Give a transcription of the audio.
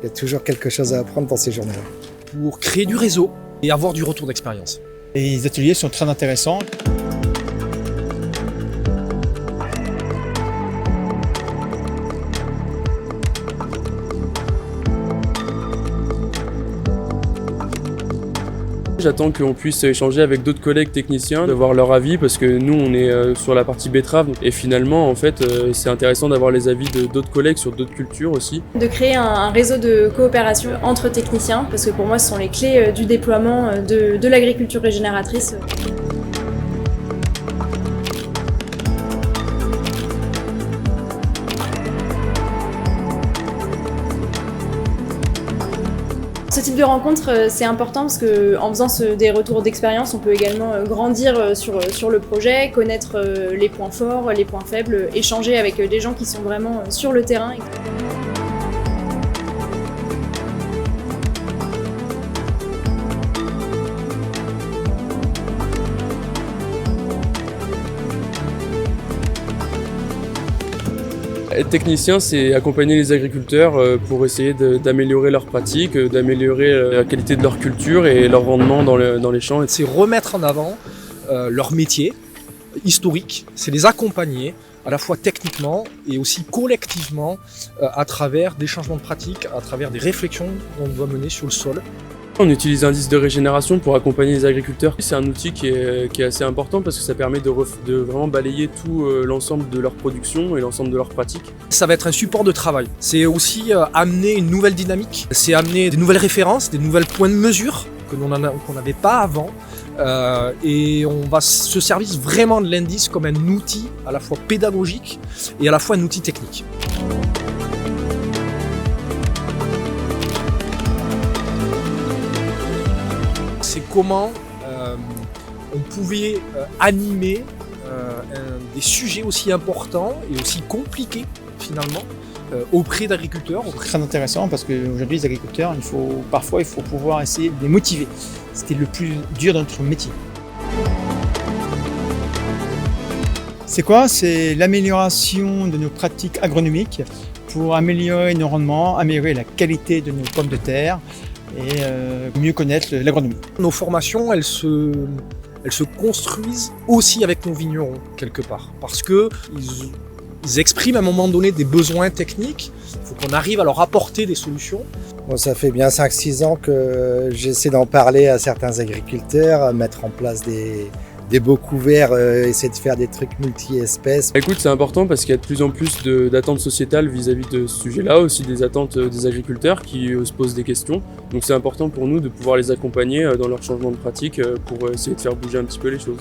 Il y a toujours quelque chose à apprendre dans ces journées-là. Pour créer du réseau et avoir du retour d'expérience. Et les ateliers sont très intéressants. J'attends qu'on puisse échanger avec d'autres collègues techniciens, d'avoir leur avis parce que nous on est sur la partie betterave et finalement en fait c'est intéressant d'avoir les avis d'autres collègues sur d'autres cultures aussi. De créer un réseau de coopération entre techniciens parce que pour moi ce sont les clés du déploiement de l'agriculture régénératrice. Ce type de rencontre, c'est important parce qu'en faisant des retours d'expérience, on peut également grandir sur le projet, connaître les points forts, les points faibles, échanger avec des gens qui sont vraiment sur le terrain. Être technicien, c'est accompagner les agriculteurs pour essayer d'améliorer leurs pratiques, d'améliorer la qualité de leur culture et leur rendement dans les champs. C'est remettre en avant leur métier historique, c'est les accompagner à la fois techniquement et aussi collectivement à travers des changements de pratiques, à travers des réflexions qu'on doit mener sur le sol. On utilise un disque de régénération pour accompagner les agriculteurs. C'est un outil qui est assez important parce que ça permet de vraiment balayer tout l'ensemble de leur production et l'ensemble de leurs pratiques. Ça va être un support de travail. C'est aussi amener une nouvelle dynamique, c'est amener des nouvelles références, des nouvelles points de mesure qu'on n'avait pas avant. Et on va se servir vraiment de l'indice comme un outil à la fois pédagogique et à la fois un outil technique. C'est comment on pouvait animer des sujets aussi importants et aussi compliqués finalement auprès d'agriculteurs. Très intéressant parce qu'aujourd'hui les agriculteurs, parfois il faut pouvoir essayer de les motiver. C'était le plus dur dans notre métier. C'est quoi? C'est l'amélioration de nos pratiques agronomiques pour améliorer nos rendements, améliorer la qualité de nos pommes de terre et mieux connaître l'agronomie. Nos formations, elles se construisent aussi avec nos vignerons quelque part parce que ils expriment à un moment donné des besoins techniques, il faut qu'on arrive à leur apporter des solutions. Bon, ça fait bien 5-6 ans que j'essaie d'en parler à certains agriculteurs, à mettre en place des beaux couverts, essayer de faire des trucs multi-espèces. Écoute, c'est important parce qu'il y a de plus en plus d'attentes sociétales vis-à-vis de ce sujet-là, aussi des attentes des agriculteurs qui se posent des questions. Donc c'est important pour nous de pouvoir les accompagner dans leur changement de pratique pour essayer de faire bouger un petit peu les choses.